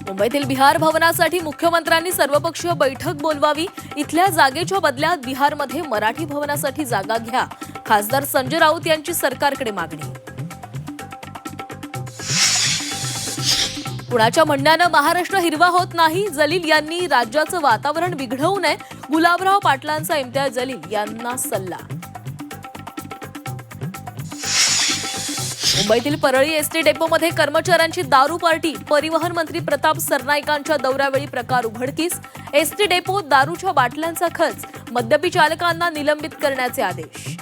मुंबईतील बिहार भवनासाठी मुख्यमंत्र्यांनी सर्वपक्षीय बैठक बोलवावी. इथल्या जागेच्या बदल्यात बिहारमध्ये मराठी भवनासाठी जागा घ्या. खासदार संजय राऊत यांची सरकारकडे मागणी. कुणाच्या म्हणण्यानं महाराष्ट्र हिरवा होत नाही. जलील यांनी राज्याचं वातावरण बिघडवू नये. गुलाबराव पाटलांचा इम्तियाज जलील यांना सल्ला. मुंबईतील परळी एसटी डेपोमध्ये कर्मचाऱ्यांची दारू पार्टी. परिवहन मंत्री प्रताप सरनाईकांच्या दौऱ्यावेळी प्रकार उघडकीस. एसटी डेपोत दारूच्या बाटल्यांचा खच. मद्यपी चालकांना निलंबित करण्याचे आदेश.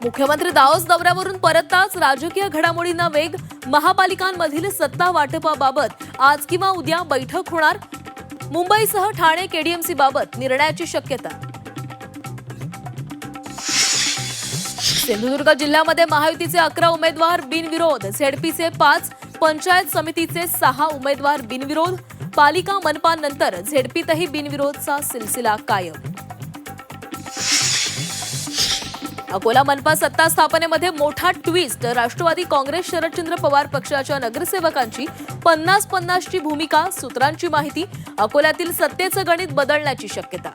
मुख्यमंत्री दाओस दौऱ्यावरून परतताच राजकीय घडामोडींना वेग. महापालिकांमधील सत्ता वाटपाबाबत आज किंवा उद्या बैठक होणार. मुंबईसह ठाणे केडीएमसी बाबत निर्णयाची शक्यता. सिंधुदुर्ग जिल्ह्यामध्ये महायुतीचे 11 उमेदवार बिनविरोध. झेडपीचे 5, पंचायत समितीचे 6 उमेदवार बिनविरोध. पालिका मनपानंतर झेडपीतही बिनविरोधचा सिलसिला कायम. अकोला मनपा सत्ता स्थापनेमध्ये मोठा ट्विस्ट. राष्ट्रवादी काँग्रेस शरदचंद्र पवार पक्षाच्या नगरसेवकांची 50-50ची भूमिका. सूत्रांची माहिती. अकोल्यातील सत्तेचं गणित बदलण्याची शक्यता.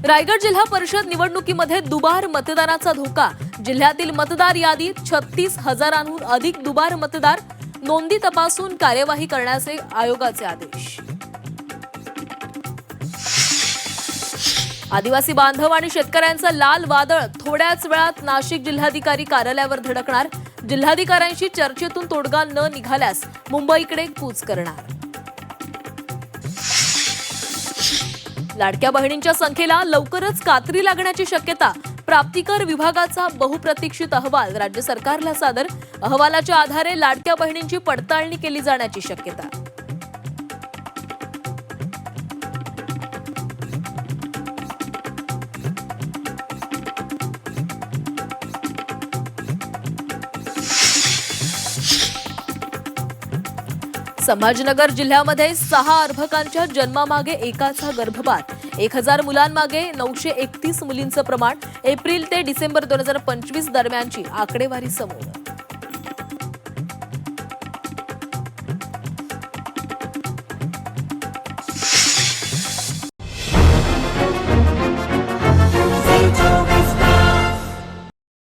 रायगड जिल्हा परिषद निवडणुकीमध्ये दुबार मतदानाचा धोका. जिल्ह्यातील मतदार यादीत 36,000हून अधिक दुबार मतदार. नोंदी तपासून कार्यवाही करण्याचे आयोगाचे आदेश. आदिवासी बांधव आणि शेतकऱ्यांचं लाल वादळ. थोड्याच वेळात नाशिक जिल्हाधिकारी कार्यालयावर धडकणार. जिल्हाधिकाऱ्यांशी चर्चेतून तोडगा न निघाल्यास मुंबईकडे कूच करणार. लाडक्या बहिणींच्या संख्येला लवकरच कात्री लागण्याची शक्यता. प्राप्तिकर विभागाचा बहुप्रतीक्षित अहवाल राज्य सरकारला सादर. अहवालाच्या आधारे लाडक्या बहिणींची पडताळणी केली जाण्याची शक्यता. संभाजीनगर जिल्ह्यामध्ये 6 अर्भकांच्या जन्मामागे एकाचा गर्भपात. 1000 मुलांमागे 931 मुलींचं प्रमाण. एप्रिल ते डिसेंबर 2025 दरम्यानची आकडेवारी समोर.